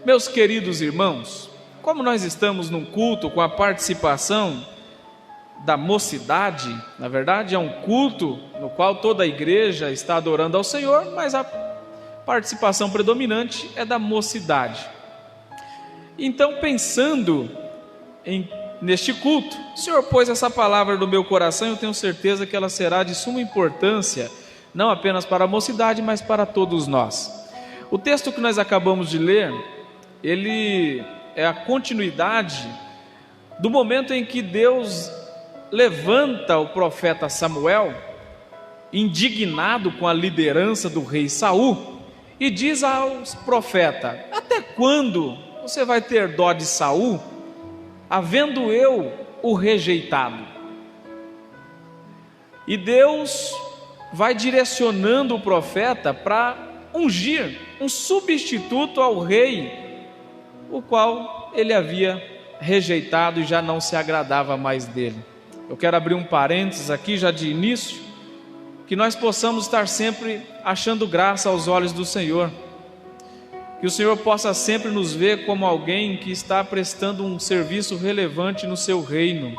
Meus queridos irmãos, como nós estamos num culto com a participação da mocidade, na verdade é um culto no qual toda a igreja está adorando ao Senhor, mas a participação predominante é da mocidade. Então, pensando neste culto, o Senhor pôs essa palavra no meu coração e eu tenho certeza que ela será de suma importância, não apenas para a mocidade, mas para todos nós. O texto que nós acabamos de ler, ele é a continuidade do momento em que Deus levanta o profeta Samuel, indignado com a liderança do rei Saul, e diz aos profetas: até quando você vai ter dó de Saul, havendo eu o rejeitado? E Deus vai direcionando o profeta para ungir um substituto ao rei, o qual ele havia rejeitado e já não se agradava mais dele. Eu quero abrir um parênteses aqui já de início, que nós possamos estar sempre achando graça aos olhos do Senhor, que o Senhor possa sempre nos ver como alguém que está prestando um serviço relevante no seu reino,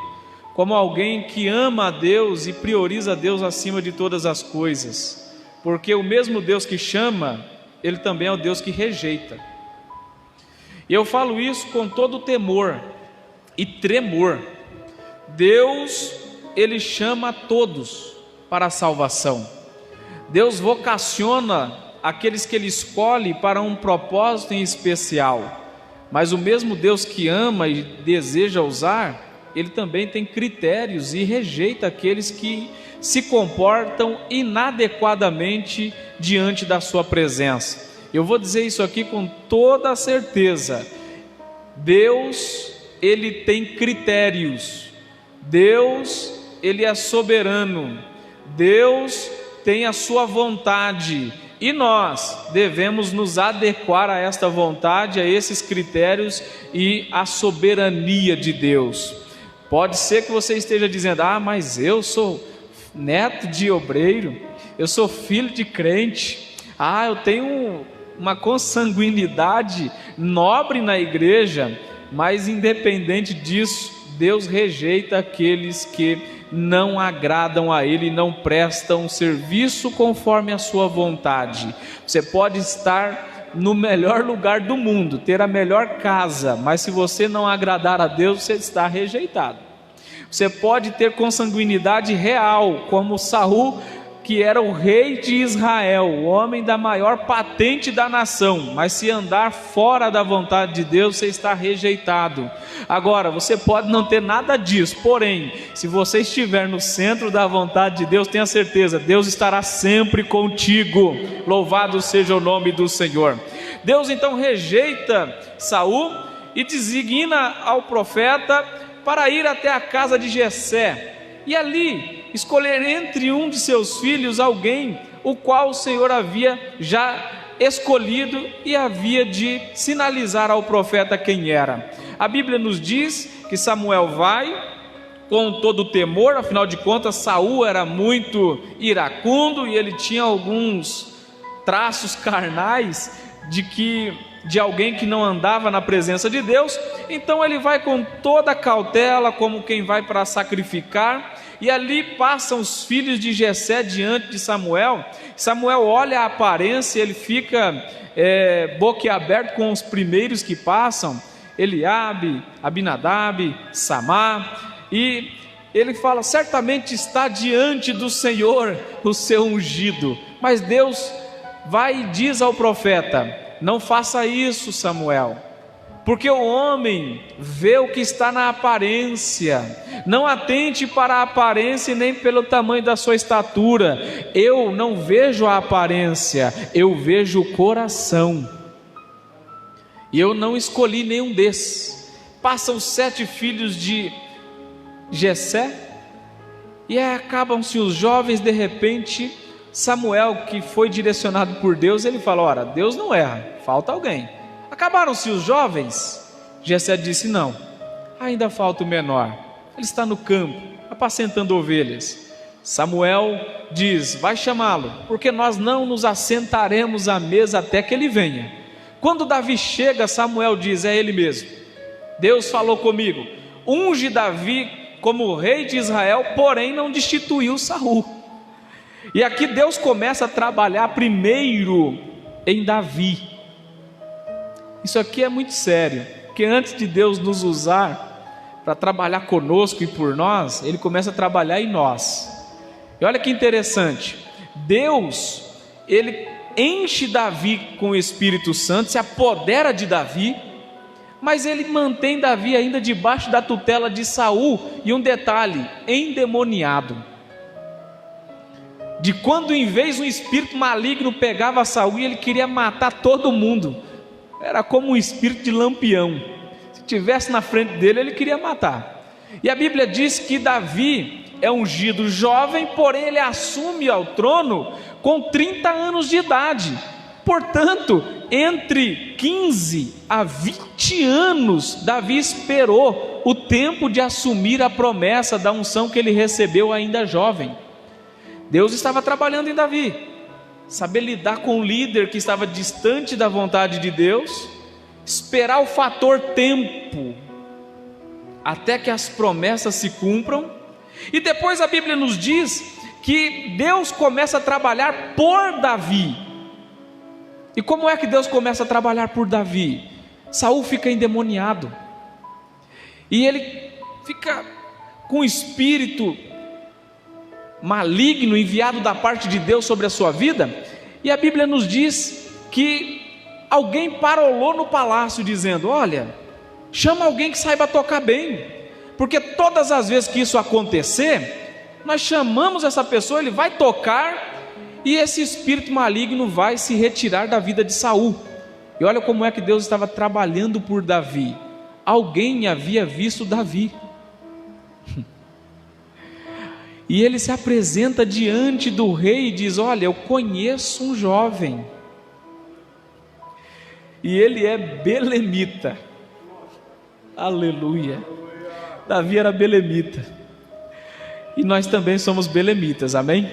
como alguém que ama a Deus e prioriza a Deus acima de todas as coisas, porque o mesmo Deus que chama, Ele também é o Deus que rejeita. E eu falo isso com todo temor e tremor. Deus, Ele chama a todos para a salvação. Deus vocaciona aqueles que Ele escolhe para um propósito em especial, mas o mesmo Deus que ama e deseja usar, Ele também tem critérios e rejeita aqueles que se comportam inadequadamente diante da sua presença. Eu vou dizer isso aqui com toda a certeza: Deus, Ele tem critérios, Deus, Ele é soberano, Deus tem a sua vontade, e nós devemos nos adequar a esta vontade, a esses critérios e à soberania de Deus. Pode ser que você esteja dizendo: mas eu sou neto de obreiro, eu sou filho de crente, eu tenho uma consanguinidade nobre na igreja. Mas independente disso, Deus rejeita aqueles que não agradam a Ele, não prestam serviço conforme a sua vontade. Você pode estar no melhor lugar do mundo, ter a melhor casa, mas se você não agradar a Deus, você está rejeitado. Você pode ter consanguinidade real, como Saul, que era o rei de Israel, o homem da maior patente da nação, mas se andar fora da vontade de Deus, você está rejeitado. Agora, você pode não ter nada disso, porém, se você estiver no centro da vontade de Deus, tenha certeza, Deus estará sempre contigo. Louvado seja o nome do Senhor. Deus então rejeita Saul e designa ao profeta para ir até a casa de Jessé, e ali escolher entre um de seus filhos alguém o qual o Senhor havia já escolhido e havia de sinalizar ao profeta quem era. A Bíblia nos diz que Samuel vai com todo o temor, afinal de contas Saul era muito iracundo e ele tinha alguns traços carnais de alguém que não andava na presença de Deus. Então ele vai com toda a cautela, como quem vai para sacrificar, e ali passam os filhos de Jessé diante de Samuel. Samuel olha a aparência, ele fica boquiaberto com os primeiros que passam, Eliabe, Abinadab, Samar, e ele fala: certamente está diante do Senhor o seu ungido. Mas Deus vai e diz ao profeta: não faça isso, Samuel, porque o homem vê o que está na aparência. Não atente para a aparência nem pelo tamanho da sua estatura. Eu não vejo a aparência, eu vejo o coração. E eu não escolhi nenhum desses. Passam 7 filhos de Jessé, e acabam-se os jovens. De repente Samuel, que foi direcionado por Deus, ele fala: ora, Deus não erra, falta alguém. Acabaram-se os jovens? Jessé disse: não, ainda falta o menor, ele está no campo, apacentando ovelhas. Samuel diz: vai chamá-lo, porque nós não nos assentaremos à mesa até que ele venha. Quando Davi chega, Samuel diz: é ele mesmo, Deus falou comigo, unge Davi como rei de Israel, porém não destituiu Saul. E aqui Deus começa a trabalhar primeiro em Davi. Isso aqui é muito sério, porque antes de Deus nos usar para trabalhar conosco e por nós, Ele começa a trabalhar em nós. E olha que interessante, Deus, Ele enche Davi com o Espírito Santo, se apodera de Davi, mas Ele mantém Davi ainda debaixo da tutela de Saul, e um detalhe, endemoniado. De quando em vez um espírito maligno pegava Saul e ele queria matar todo mundo, era como um espírito de Lampião, se tivesse na frente dele ele queria matar. E a Bíblia diz que Davi é ungido jovem, porém ele assume ao trono com 30 anos de idade. Portanto, entre 15 a 20 anos, Davi esperou o tempo de assumir a promessa da unção que ele recebeu ainda jovem. Deus estava trabalhando em Davi, saber lidar com um líder que estava distante da vontade de Deus, esperar o fator tempo, até que as promessas se cumpram. E depois a Bíblia nos diz que Deus começa a trabalhar por Davi. E como é que Deus começa a trabalhar por Davi? Saul fica endemoniado, e ele fica com o espírito maligno enviado da parte de Deus sobre a sua vida. E a Bíblia nos diz que alguém parolou no palácio dizendo: olha, chama alguém que saiba tocar bem, porque todas as vezes que isso acontecer, nós chamamos essa pessoa, ele vai tocar, e esse espírito maligno vai se retirar da vida de Saul. E olha como é que Deus estava trabalhando por Davi. Alguém havia visto Davi, e ele se apresenta diante do rei e diz: olha, eu conheço um jovem, e ele é belemita. Aleluia. Davi era belemita, e nós também somos belemitas, amém?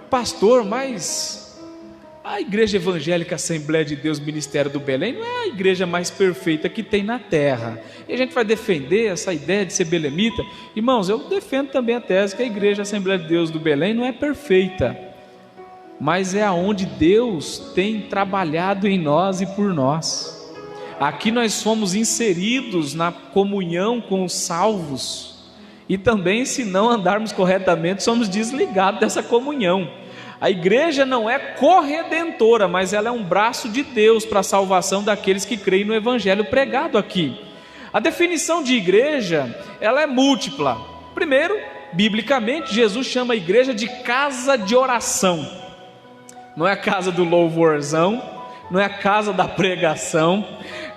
Pastor, mas a Igreja Evangélica Assembleia de Deus Ministério do Belém não é a igreja mais perfeita que tem na terra, e a gente vai defender essa ideia de ser belemita? Irmãos, eu defendo também a tese que a Igreja Assembleia de Deus do Belém não é perfeita, mas é aonde Deus tem trabalhado em nós e por nós. Aqui nós somos inseridos na comunhão com os salvos, e também, se não andarmos corretamente, somos desligados dessa comunhão. A igreja não é corredentora, mas ela é um braço de Deus para a salvação daqueles que creem no evangelho pregado aqui. A definição de igreja, ela é múltipla. Primeiro, biblicamente, Jesus chama a igreja de casa de oração. Não é a casa do louvorzão, não é a casa da pregação,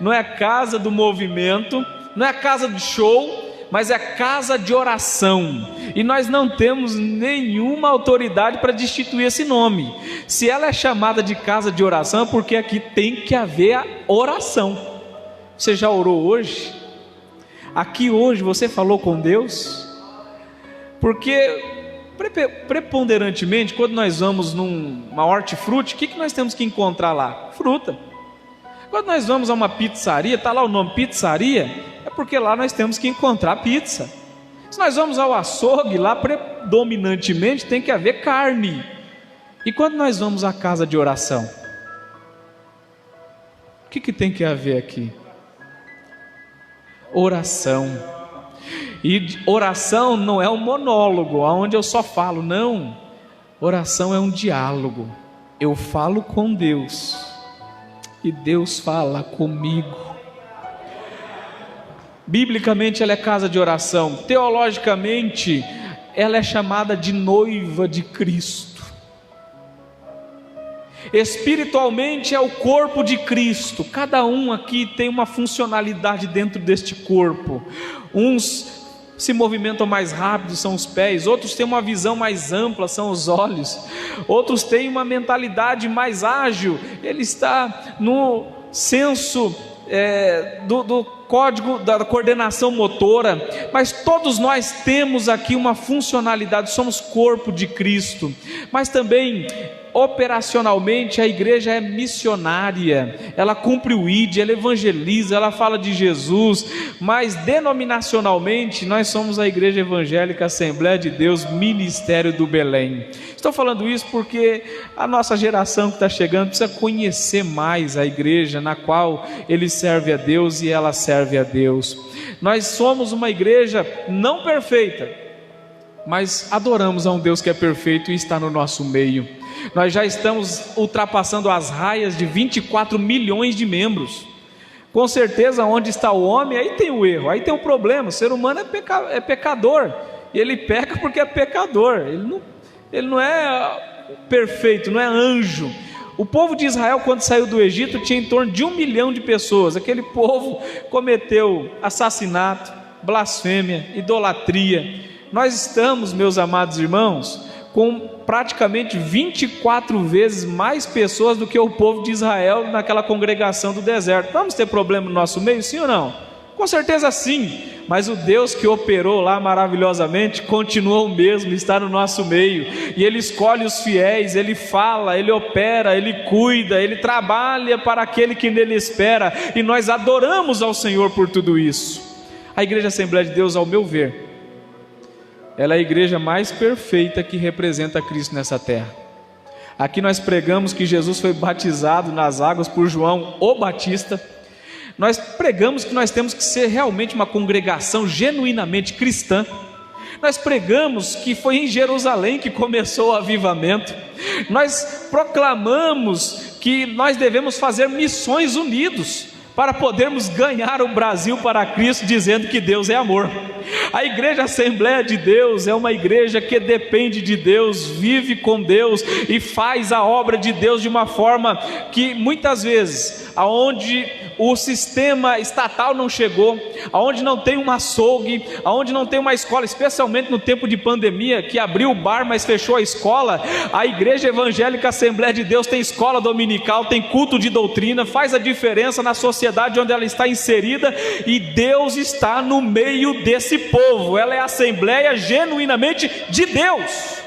não é a casa do movimento, não é a casa do show, mas é casa de oração, e nós não temos nenhuma autoridade para destituir esse nome. Se ela é chamada de casa de oração, é porque aqui tem que haver a oração. Você já orou hoje? Aqui hoje você falou com Deus? Porque preponderantemente, quando nós vamos numa hortifruti, o que nós temos que encontrar lá? Fruta. Quando nós vamos a uma pizzaria, está lá o nome pizzaria, é porque lá nós temos que encontrar pizza. Se nós vamos ao açougue, lá predominantemente tem que haver carne. E quando nós vamos à casa de oração, o que tem que haver aqui? Oração. E oração não é um monólogo, onde eu só falo, não. Oração é um diálogo. Eu falo com Deus e Deus fala comigo. Biblicamente ela é casa de oração. Teologicamente ela é chamada de noiva de Cristo. Espiritualmente é o corpo de Cristo. Cada um aqui tem uma funcionalidade dentro deste corpo. Uns se movimentam mais rápido, são os pés. Outros têm uma visão mais ampla, são os olhos. Outros têm uma mentalidade mais ágil, ele está no senso do código da coordenação motora. Mas todos nós temos aqui uma funcionalidade, somos corpo de Cristo. Mas também operacionalmente a igreja é missionária, ela cumpre o ID, ela evangeliza, ela fala de Jesus, mas denominacionalmente nós somos a Igreja Evangélica Assembleia de Deus, Ministério do Belém. Estou falando isso porque a nossa geração que está chegando precisa conhecer mais a igreja na qual ele serve a Deus e ela serve a Deus. Nós somos uma igreja não perfeita, mas adoramos a um Deus que é perfeito e está no nosso meio. Nós já estamos ultrapassando as raias de 24 milhões de membros. Com certeza, onde está o homem, aí tem o erro, aí tem o problema. O ser humano é pecador, e ele peca porque é pecador. Ele não é perfeito, não é anjo. O povo de Israel, quando saiu do Egito, tinha em torno de 1 milhão de pessoas. Aquele povo cometeu assassinato, blasfêmia, idolatria. Nós estamos, meus amados irmãos, com praticamente 24 vezes mais pessoas do que o povo de Israel naquela congregação do deserto. Vamos ter problema no nosso meio, sim ou não? Com certeza sim, mas o Deus que operou lá maravilhosamente continua o mesmo, está no nosso meio, e Ele escolhe os fiéis, Ele fala, Ele opera, Ele cuida, Ele trabalha para aquele que nele espera, e nós adoramos ao Senhor por tudo isso. A Igreja Assembleia de Deus, ao meu ver, ela é a igreja mais perfeita que representa Cristo nessa terra. Aqui nós pregamos que Jesus foi batizado nas águas por João o Batista. Nós pregamos que nós temos que ser realmente uma congregação genuinamente cristã. Nós pregamos que foi em Jerusalém que começou o avivamento. Nós proclamamos que nós devemos fazer missões unidos para podermos ganhar o Brasil para Cristo, dizendo que Deus é amor. A Igreja Assembleia de Deus é uma igreja que depende de Deus, vive com Deus e faz a obra de Deus de uma forma que muitas vezes, aonde o sistema estatal não chegou, aonde não tem um açougue, aonde não tem uma escola, especialmente no tempo de pandemia, que abriu o bar, mas fechou a escola, a Igreja Evangélica Assembleia de Deus tem escola dominical, tem culto de doutrina, faz a diferença na sociedade onde ela está inserida, e Deus está no meio desse povo. Ela é a Assembleia genuinamente de Deus.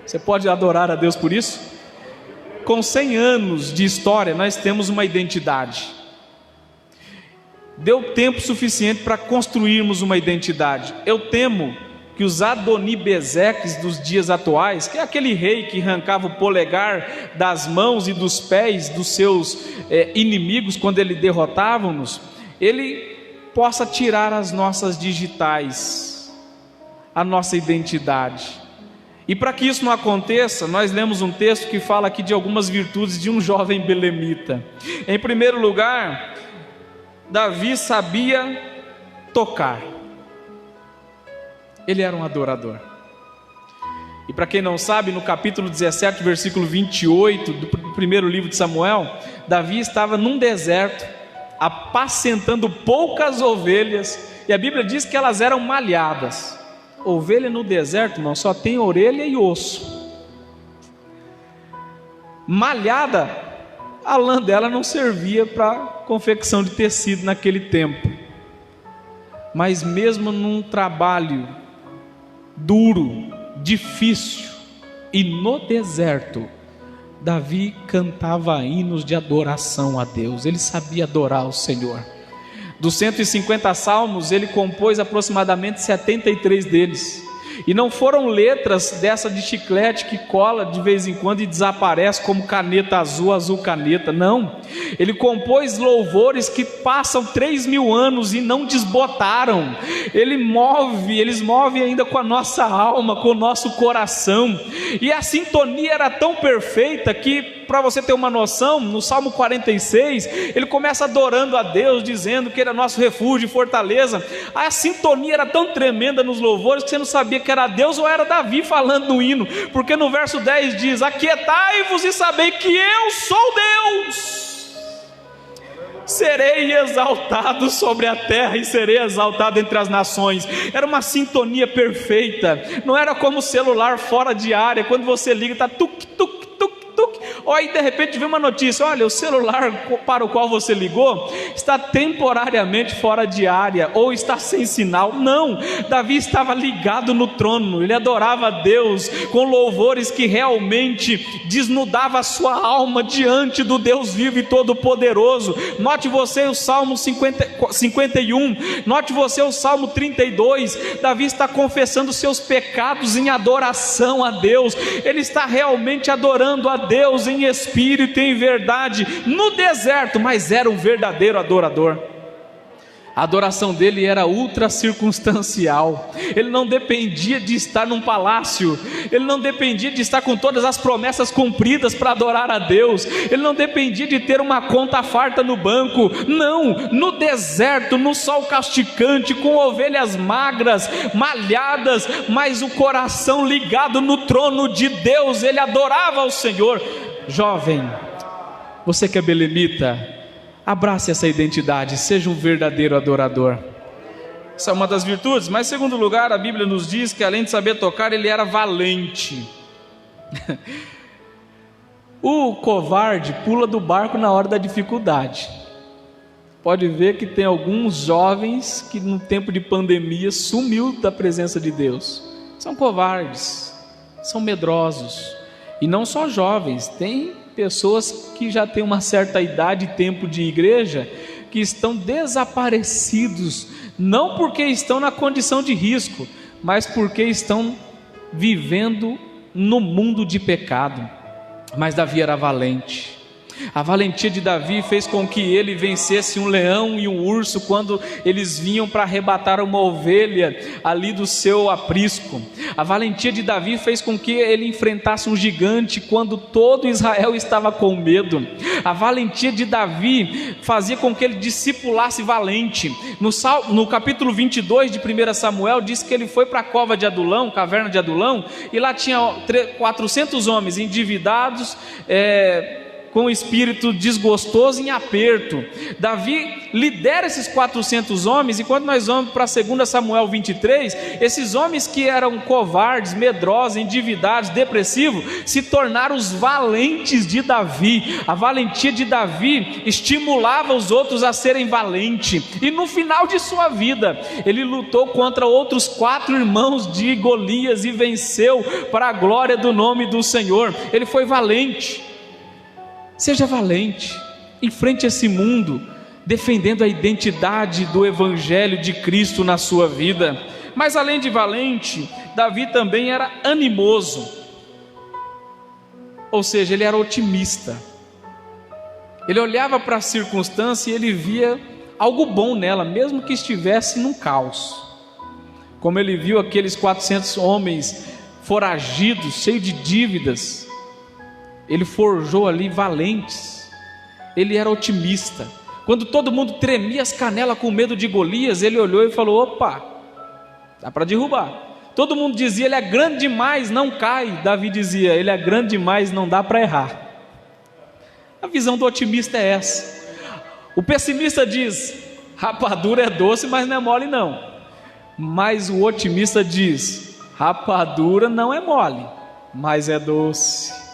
Você pode adorar a Deus por isso? Com 100 anos de história, nós temos uma identidade. Deu tempo suficiente para construirmos uma identidade. Eu temo que os Adonibezeques dos dias atuais, que é aquele rei que arrancava o polegar das mãos e dos pés dos seus inimigos quando ele derrotava-nos, ele possa tirar as nossas digitais, a nossa identidade. E para que isso não aconteça, nós lemos um texto que fala aqui de algumas virtudes de um jovem belemita. Em primeiro lugar, Davi sabia tocar. Ele era um adorador. E para quem não sabe, no capítulo 17, versículo 28 do primeiro livro de Samuel, Davi estava num deserto, apacentando poucas ovelhas, e a Bíblia diz que elas eram malhadas. Ovelha no deserto, irmão, só tem orelha e osso. Malhada, a lã dela não servia para confecção de tecido naquele tempo. Mas mesmo num trabalho duro, difícil, e no deserto, Davi cantava hinos de adoração a Deus. Ele sabia adorar o Senhor. Dos 150 salmos, ele compôs aproximadamente 73 deles. E não foram letras dessa de chiclete que cola de vez em quando e desaparece como caneta azul, azul caneta. Não, ele compôs louvores que passam 3.000 anos e não desbotaram. Eles movem ainda com a nossa alma, com o nosso coração. E a sintonia era tão perfeita que, para você ter uma noção, no Salmo 46, ele começa adorando a Deus, dizendo que ele é nosso refúgio e fortaleza. A sintonia era tão tremenda nos louvores que você não sabia que era Deus ou era Davi falando no hino, porque no verso 10 diz: aquietai-vos e sabei que eu sou Deus, serei exaltado sobre a terra e serei exaltado entre as nações. Era uma sintonia perfeita, não era como o celular fora de área, quando você liga está tuc, tuc, tuc, tuc, Ou aí de repente vem uma notícia: olha, o celular para o qual você ligou está temporariamente fora de área, ou está sem sinal. Não, Davi estava ligado no trono, ele adorava a Deus com louvores que realmente desnudava a sua alma diante do Deus vivo e todo-poderoso. Note você o Salmo 51, note você o Salmo 32, Davi está confessando seus pecados em adoração a Deus, ele está realmente adorando a Deus em espírito e em verdade, no deserto, mas era um verdadeiro adorador. A adoração dele era ultra circunstancial, ele não dependia de estar num palácio, ele não dependia de estar com todas as promessas cumpridas para adorar a Deus, ele não dependia de ter uma conta farta no banco. Não, no deserto, no sol castigante, com ovelhas magras, malhadas, mas o coração ligado no trono de Deus, ele adorava ao Senhor. Jovem, você que é belemita, abrace essa identidade, seja um verdadeiro adorador. Essa é uma das virtudes. Mas em segundo lugar, a Bíblia nos diz que além de saber tocar, ele era valente. O covarde pula do barco na hora da dificuldade. Pode ver que tem alguns jovens que no tempo de pandemia sumiu da presença de Deus. São covardes, são medrosos. E não só jovens, tem pessoas que já têm uma certa idade e tempo de igreja, que estão desaparecidos, não porque estão na condição de risco, mas porque estão vivendo no mundo de pecado. Mas Davi era valente. A valentia de Davi fez com que ele vencesse um leão e um urso quando eles vinham para arrebatar uma ovelha ali do seu aprisco. A valentia de Davi fez com que ele enfrentasse um gigante quando todo Israel estava com medo. A valentia de Davi fazia com que ele discipulasse valente. No capítulo 22 de 1 Samuel diz que ele foi para a cova de Adulão, caverna de Adulão, e lá tinha 400 homens endividados, com o espírito desgostoso em aperto. Davi lidera esses 400 homens, e quando nós vamos para 2 Samuel 23, esses homens que eram covardes, medrosos, endividados, depressivos, se tornaram os valentes de Davi. A valentia de Davi estimulava os outros a serem valentes, e no final de sua vida, ele lutou contra outros 4 irmãos de Golias e venceu para a glória do nome do Senhor. Ele foi valente. Seja valente, enfrente esse mundo, defendendo a identidade do Evangelho de Cristo na sua vida. Mas além de valente, Davi também era animoso, ou seja, ele era otimista. Ele olhava para a circunstância e ele via algo bom nela, mesmo que estivesse num caos. Como ele viu aqueles 400 homens foragidos, cheios de dívidas, ele forjou ali valentes. Ele era otimista. Quando todo mundo tremia as canelas com medo de Golias, ele olhou e falou: opa, dá para derrubar. Todo mundo dizia: ele é grande demais, não cai. Davi dizia: ele é grande demais, não dá para errar. A visão do otimista é essa. O pessimista diz: rapadura é doce, mas não é mole não. Mas o otimista diz: rapadura não é mole, mas é doce.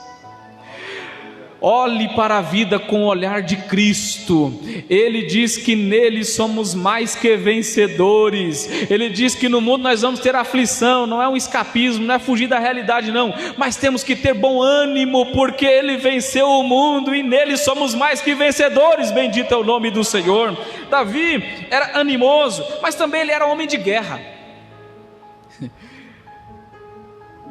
Olhe para a vida com o olhar de Cristo. Ele diz que nele somos mais que vencedores. Ele diz que no mundo nós vamos ter aflição, não é um escapismo, não é fugir da realidade não, mas temos que ter bom ânimo, porque ele venceu o mundo e nele somos mais que vencedores. Bendito é o nome do Senhor. Davi era animoso, mas também ele era homem de guerra.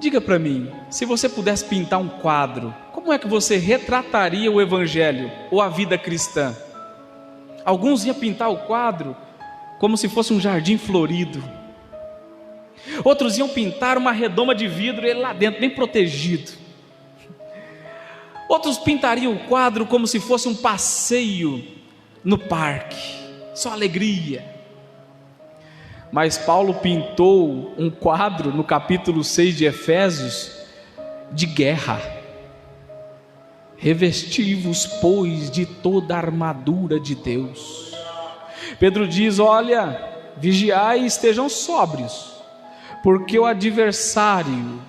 Diga para mim, se você pudesse pintar um quadro, como é que você retrataria o Evangelho ou a vida cristã? Alguns iam pintar o quadro como se fosse um jardim florido. Outros iam pintar uma redoma de vidro e ele lá dentro, bem protegido. Outros pintariam o quadro como se fosse um passeio no parque, só alegria. Mas Paulo pintou um quadro no capítulo 6 de Efésios de guerra. Revesti-vos, pois, de toda a armadura de Deus. Pedro diz: olha, vigiai e estejam sóbrios, porque o adversário,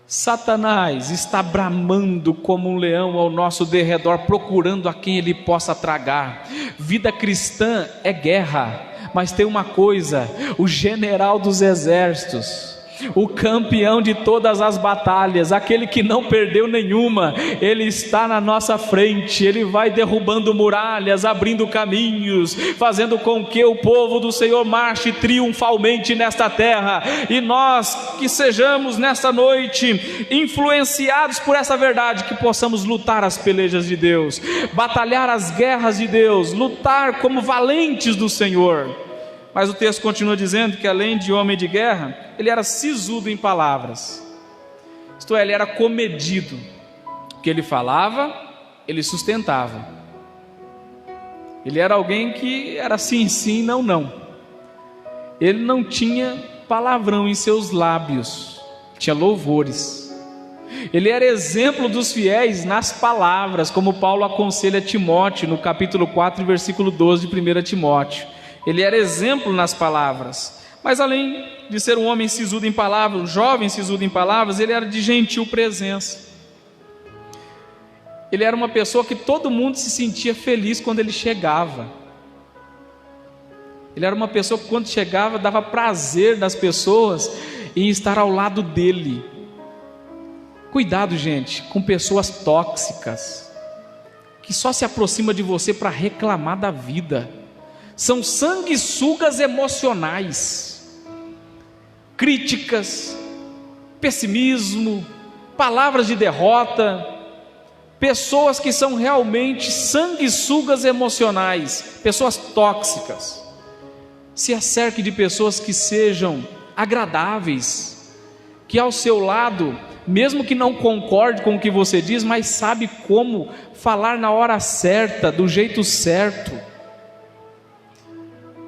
Satanás está bramando como um leão ao nosso derredor, procurando a quem ele possa tragar. Vida cristã é guerra, mas tem uma coisa: o general dos exércitos, o campeão de todas as batalhas, aquele que não perdeu nenhuma, ele está na nossa frente. Ele vai derrubando muralhas, abrindo caminhos, fazendo com que o povo do Senhor marche triunfalmente nesta terra. E nós que sejamos nesta noite influenciados por essa verdade, que possamos lutar as pelejas de Deus, batalhar as guerras de Deus, lutar como valentes do Senhor. Mas o texto continua dizendo que, além de homem de guerra, ele era sisudo em palavras. Isto é, ele era comedido. O que ele falava, ele sustentava. Ele era alguém que era sim, sim, não, não. Ele não tinha palavrão em seus lábios, tinha louvores. Ele era exemplo dos fiéis nas palavras, como Paulo aconselha Timóteo no capítulo 4, versículo 12 de 1 Timóteo. Ele era exemplo nas palavras, mas além de ser um homem sisudo em palavras, um jovem sisudo em palavras, ele era de gentil presença. Ele era uma pessoa que todo mundo se sentia feliz quando ele chegava. Ele era uma pessoa que, quando chegava, dava prazer das pessoas em estar ao lado dele. Cuidado, gente, com pessoas tóxicas, que só se aproximam de você para reclamar da vida. São sanguessugas emocionais, críticas, pessimismo, palavras de derrota, pessoas que são realmente sanguessugas emocionais, pessoas tóxicas. Se acerque de pessoas que sejam agradáveis, que ao seu lado, mesmo que não concorde com o que você diz, mas sabe como falar na hora certa, do jeito certo.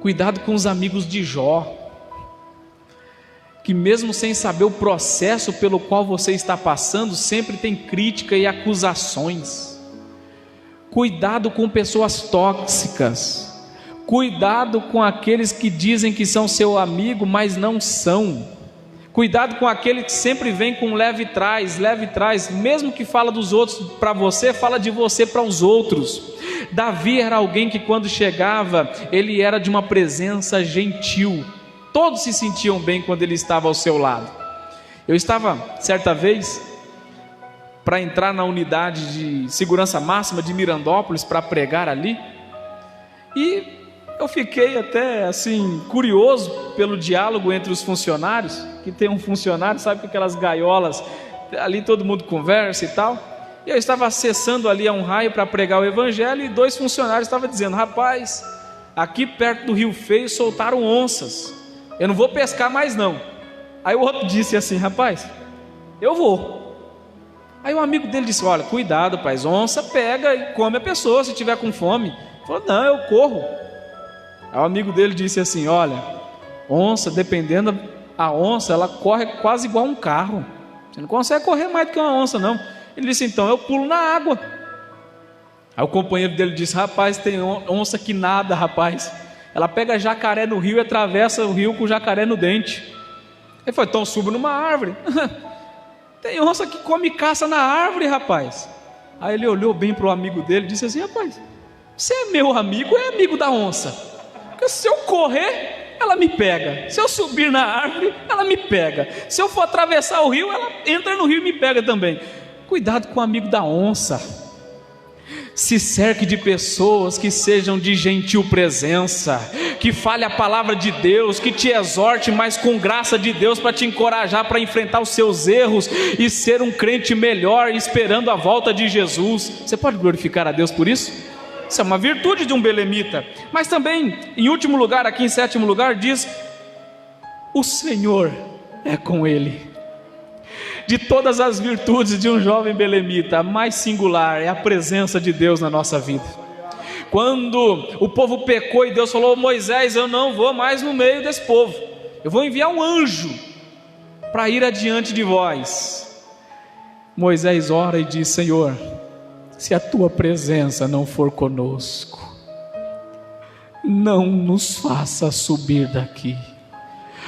Cuidado com os amigos de Jó, que mesmo sem saber o processo pelo qual você está passando, sempre tem crítica e acusações. Cuidado com pessoas tóxicas. Cuidado com aqueles que dizem que são seu amigo, mas não são. Cuidado com aquele que sempre vem com leve trás, mesmo que fala dos outros para você, fala de você para os outros. Davi era alguém que, quando chegava, ele era de uma presença gentil. Todos se sentiam bem quando ele estava ao seu lado. Eu estava, certa vez, para entrar na unidade de segurança máxima de Mirandópolis, para pregar ali, e eu fiquei até assim curioso pelo diálogo entre os funcionários, que tem um funcionário, sabe, com aquelas gaiolas, ali todo mundo conversa e tal. E eu estava acessando ali a um raio para pregar o evangelho, e 2 funcionários estavam dizendo: rapaz, aqui perto do Rio Feio soltaram onças, eu não vou pescar mais não. Aí o outro disse assim: rapaz, eu vou. Aí um amigo dele disse: olha, cuidado, rapaz, onça pega e come a pessoa se tiver com fome. Ele falou: não, eu corro. Aí o amigo dele disse assim: olha, onça, dependendo, a onça, ela corre quase igual um carro, você não consegue correr mais do que uma onça não. Ele disse: então eu pulo na água. Aí o companheiro dele disse: rapaz, tem onça que nada, rapaz, ela pega jacaré no rio e atravessa o rio com o jacaré no dente. Ele falou: então subo numa árvore. Tem onça que come caça na árvore, rapaz. Aí ele olhou bem para o amigo dele e disse assim: rapaz, você é meu amigo ou é amigo da onça? Porque se eu correr, ela me pega. Se eu subir na árvore, ela me pega. Se eu for atravessar o rio, ela entra no rio e me pega também. Cuidado com o amigo da onça. Se cerque de pessoas que sejam de gentil presença, que fale a palavra de Deus, que te exorte, mas com graça de Deus, para te encorajar para enfrentar os seus erros e ser um crente melhor, esperando a volta de Jesus. Você pode glorificar a Deus por isso? Isso é uma virtude de um belemita. Mas também, em último lugar, aqui em 7º lugar, diz: o Senhor é com ele. De todas as virtudes de um jovem belemita, a mais singular é a presença de Deus na nossa vida. Quando o povo pecou e Deus falou: Moisés, eu não vou mais no meio desse povo, eu vou enviar um anjo para ir adiante de vós. Moisés ora e diz: Senhor, se a tua presença não for conosco, não nos faça subir daqui.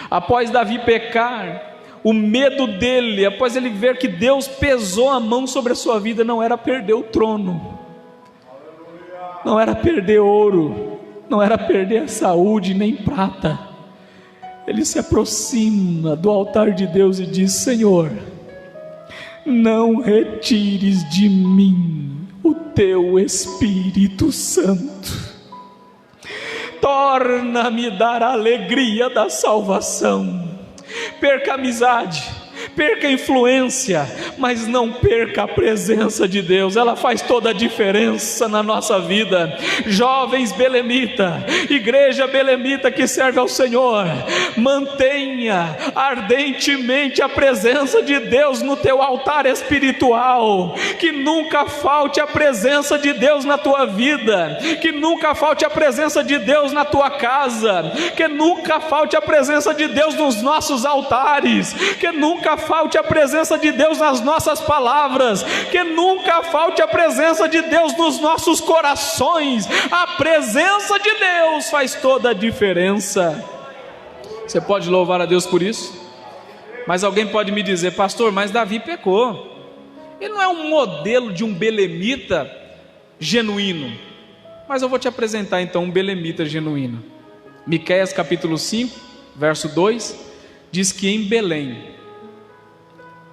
Após Davi pecar, O medo dele, após ele ver que Deus pesou a mão sobre a sua vida, não era perder o trono, não era perder ouro, não era perder a saúde nem prata. Ele se aproxima do altar de Deus e diz: Senhor, não retires de mim o teu Espírito Santo, torna-me dar a alegria da salvação. Perca a amizade, perca a influência, mas não perca a presença de Deus. Ela faz toda a diferença na nossa vida. Jovens belemita, igreja belemita que serve ao Senhor, mantenha ardentemente a presença de Deus no teu altar espiritual. Que nunca falte a presença de Deus na tua vida, que nunca falte a presença de Deus na tua casa, que nunca falte a presença de Deus nos nossos altares, que nunca falte a presença de Deus nas nossas palavras, que nunca falte a presença de Deus nos nossos corações. A presença de Deus faz toda a diferença. Você pode louvar a Deus por isso? Mas alguém pode me dizer: pastor, mas Davi pecou, ele não é um modelo de um belemita genuíno. Mas eu vou te apresentar então um belemita genuíno. Miqueias capítulo 5, verso 2, diz que em Belém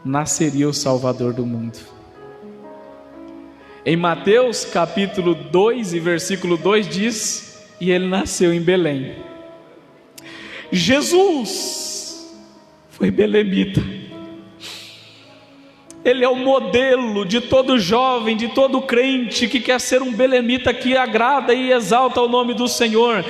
nasceria o Salvador do mundo. Em Mateus capítulo 2 e versículo 2 diz: e ele nasceu em Belém. Jesus foi belemita. Ele é o modelo de todo jovem, de todo crente que quer ser um belemita que agrada e exalta o nome do Senhor.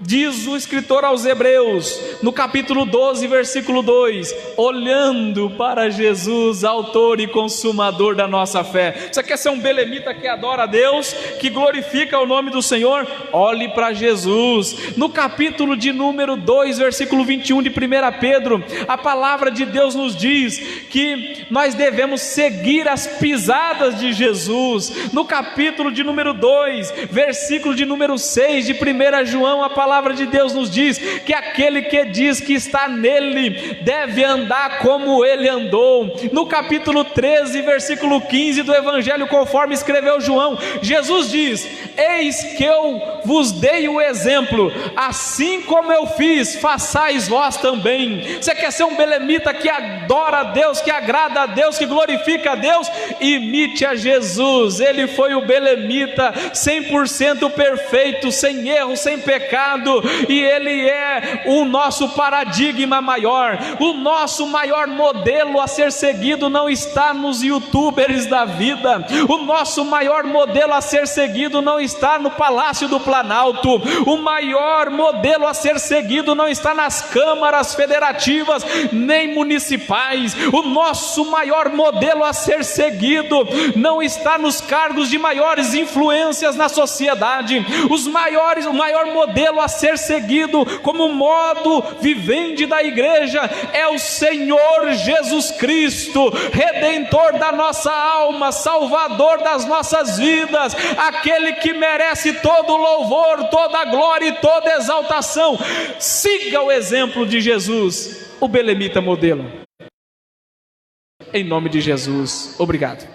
Diz o escritor aos Hebreus, no capítulo 12, versículo 2: olhando para Jesus, autor e consumador da nossa fé. Você quer ser um belemita que adora a Deus, que glorifica o nome do Senhor? Olhe para Jesus. No capítulo de número 2, versículo 21 de 1 Pedro, a palavra de Deus nos diz que nós devemos seguir as pisadas de Jesus. No capítulo de número 2, versículo de número 6 de 1 João, a palavra de Deus nos diz que aquele que diz que está nele deve andar como ele andou. No capítulo 13, versículo 15 do Evangelho conforme escreveu João, Jesus diz: eis que eu vos dei o exemplo, assim como eu fiz, façais vós também. Você quer ser um belemita que adora a Deus, que agrada a Deus, que glorifica a Deus? Imite a Jesus. Ele foi o belemita 100% perfeito, sem erro, sem pecado, e ele é o nosso paradigma maior. O nosso maior modelo a ser seguido não está nos youtubers da vida. O nosso maior modelo a ser seguido não está no Palácio do Planalto. O maior modelo a ser seguido não está nas câmaras federativas nem municipais. O nosso maior modelo a ser seguido não está nos cargos de maiores influências na sociedade. O maior modelo a ser seguido como modo vivente da igreja é o Senhor Jesus Cristo, Redentor da nossa alma, Salvador das nossas vidas, aquele que merece todo louvor, toda glória e toda exaltação. Siga o exemplo de Jesus, o belemita modelo. Em nome de Jesus, obrigado.